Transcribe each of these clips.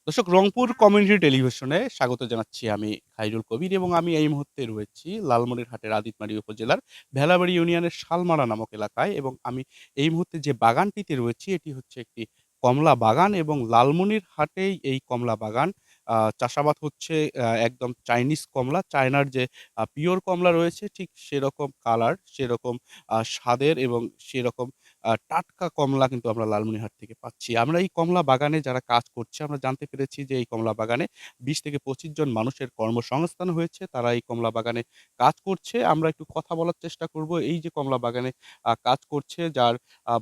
দর্শক, রংপুর কমিউনিটি টেলিভিশনে স্বাগত জানাচ্ছি আমি খাইরুল কবির এবং আমি এই মুহূর্তে রয়েছি লালমনিরহাটের আদিতমারি উপজেলার ভেলাবাড়ি ইউনিয়নের শালমারা নামক এলাকায় এবং আমি এই মুহূর্তে যে বাগানটিতে রয়েছি এটি হচ্ছে একটি কমলা বাগান এবং লালমনিরহাটেই এই কমলা বাগান চাষাবাদ হচ্ছে একদম চাইনিজ কমলা, চায়নার যে পিওর কমলা রয়েছে ঠিক সেরকম কালার, সেরকম স্বাদের এবং সেরকম টাটকা কমলা কিন্তু আমরা লালমনিরহাট থেকে পাচ্ছি। আমরা এই কমলা বাগানে যারা কাজ করছে আমরা জানতে পেরেছি যে এই কমলা বাগানে ২০ থেকে ২৫ জন মানুষের কর্মসংস্থান হয়েছে। তারা এই কমলা বাগানে কাজ করছে। আমরা একটু কথা বলার চেষ্টা করব। এই যে কমলা বাগানে কাজ করছে যার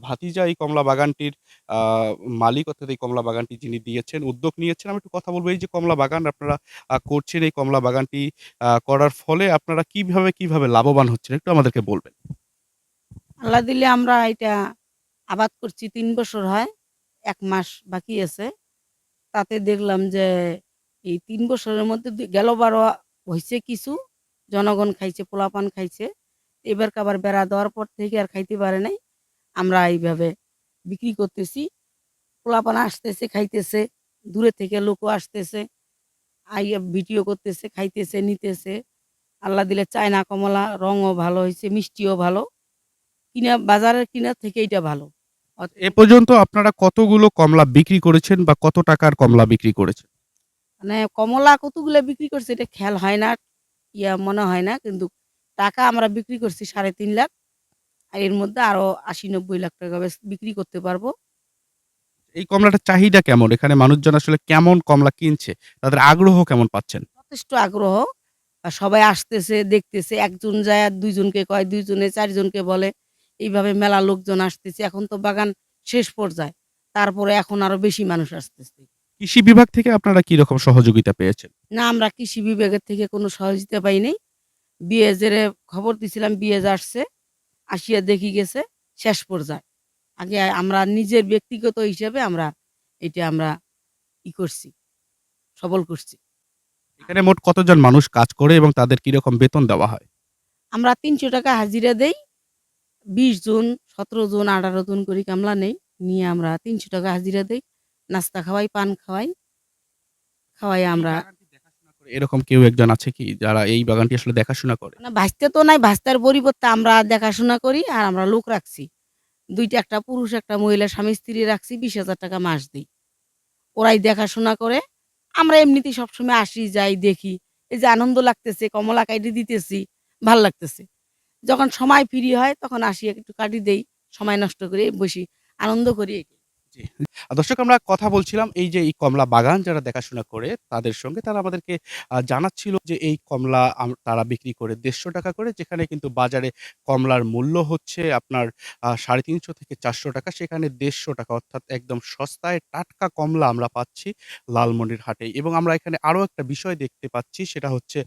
ভাতিজা এই কমলা বাগানটির আ মালিক অর্থাৎ এই কমলা বাগানটি যিনি দিয়েছেন, উদ্যোগ নিয়েছেন। আমরা একটু কথা বলব এই যে কমলা বাগান আপনারা করছেন, এই কমলা বাগানটি করার ফলে আপনারা কিভাবে লাভবান হচ্ছেন একটু আমাদেরকে বলবেন? আল্লাহ দিলে আমরা এটা আবাদ করছি ৩ বছর হয়। ১ মাস বাকি আছে। তাতে দেখলাম যে এই ৩ বছরের মধ্যে গেল ১২ হইছে কিছু। জনগণ খাইছে, পোলাপান খাইছে। এবারকে আবার বেড়া দেওয়ার পর থেকে আর খাইতে পারে নাই। আমরা এইভাবে বিক্রি করতেছি। পোলাপান আসতেছে, খাইতেছে। দূরে থেকে লোকও আসতেছে। আইয়া ভিডিও করতেছে, খাইতেছে, নিতেছে। আল্লাহ দিলে চায়না কমলা রঙও ভালো হইছে, মিষ্টিও ভালো। বাজারের কিনার থেকে এইটা ভালো। এ পর্যন্ত আপনারা কতগুলো কমলা বিক্রি করেছেন বা কত টাকার কমলা বিক্রি করেছেন? মানে কমলা কতগুলা বিক্রি করছে এটা খেয়াল হয় না, মনে হয় না। কিন্তু টাকা আমরা বিক্রি করছি ৩.৫ লাখ। আর এর মধ্যে আরো ৮০-৯০ লাখ টাকা বিক্রি করতে পারবো। এই কমলাটার চাহিদা কেমন? এখানে মানুষজন আসলে কেমন কমলা কিনছে? তাদের আগ্রহ কেমন পাচ্ছেন? যথেষ্ট আগ্রহ। সবাই আসতেছে, দেখতেছে। একজন যায় আর ২ জনকে কয়, ২ জনে ৪ জনকে বলে। এইভাবে মেলা লোকজন আসতেছে। এখন তো বাগান শেষ পর্যায়ে। তারপরে এখন আরো বেশি মানুষ আসতেছে। কৃষি বিভাগ থেকে আপনারা কি রকম সহযোগিতা পেয়েছেন? না, আমরা কৃষি বিভাগের থেকে কোনো সহযোগিতা পাই নাই। বিএজের খবর দিছিলাম, বিএজ আসছে। আসিয়া দেখি গেছে শেষ পর্যায়ে। আগে আমরা নিজের ব্যক্তিগত হিসাবে আমরা করছি, সবল করছি। এখানে মোট কতজন মানুষ কাজ করে এবং তাদের কি রকম বেতন দেওয়া হয়? আমরা ৳৩০০ হাজিরা দেই। ২০ জন, ১৭ জন, ১৮ জন করে কামলা নেই। নিয়ে আমরা ৳৩০০ হাজিরা দেই। নাস্তা খাওয়াই, পান খাওয়াই, খাওয়াই এই আমরা। বাগানটি দেখাশোনা করে এরকম কেউ একজন আছে কি যারা এই বাগানটি আসলে দেখাশোনা করে? মানে ভাস্তে তো নাই, ভাস্তার পরিবর্তে আমরা দেখাশোনা করি আর আমরা লোক রাখছি। ২ টা, একটা পুরুষ, একটা মহিলা স্বামী-স্ত্রী রাখছি। ৳২০,০০০ মাস দেই। ওরাই দেখাশোনা করে। আমরা এমনিতেই সবসময় আসি, যাই, দেখি। এই যে আনন্দ লাগতেছে, কমলা কাইটে দিতেছি, ভাল লাগতেছে। যখন সময় ফ্রি হয় তখন আসি একটু কাটি দেই। সময় নষ্ট করে বসি, আনন্দ করি এটাই। জি। দর্শক, আমরা কথা বলছিলাম এই যে এই কমলা বাগান যারা দেখাশোনা করে তাদের সঙ্গে। তারা আমাদেরকে জানাচ্ছিল যে এই কমলা তারা বিক্রি করে ৳১৫০ করে, যেখানে কিন্তু বাজারে কমলার মূল্য হচ্ছে আপনার ৳৩৫০ থেকে ৳৪০০, সেখানে ৳১৫০ অর্থাৎ একদম সস্তায় টাটকা কমলা আমরা পাচ্ছি লালমনিরহাটেই। এবং আমরা এখানে আরো একটা বিষয় দেখতে পাচ্ছি, সেটা হচ্ছে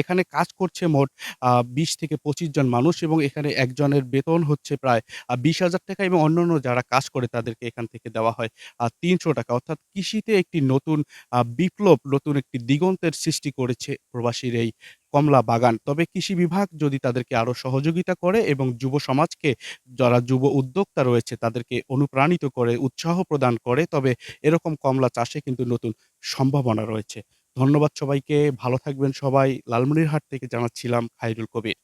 এখানে কাজ করছে মোট ২০ থেকে ২৫ জন মানুষ এবং এখানে একজনের বেতন হচ্ছে প্রায় ৳২০,০০০ এবং অন্যান্য যারা কাজ করে তাদেরকে এখান থেকে দেওয়া হয় ৳৩০০। অর্থাৎ কৃষিতে একটি নতুন বিপ্লব, নতুন একটি দিগন্তের সৃষ্টি করেছে প্রবাসীর এই কমলা বাগান। তবে কৃষি বিভাগ যদি তাদেরকে আরো সহযোগিতা করে এবং যুব সমাজকে, যারা যুব উদ্যোক্তা রয়েছে তাদেরকে অনুপ্রাণিত করে, উৎসাহ প্রদান করে, তবে এরকম কমলা চাষে কিন্তু নতুন সম্ভাবনা রয়েছে। ধন্যবাদ সবাইকে। ভালো থাকবেন সবাই। লালমনিরহাট থেকে জানাচ্ছিলাম খাইরুল কবির।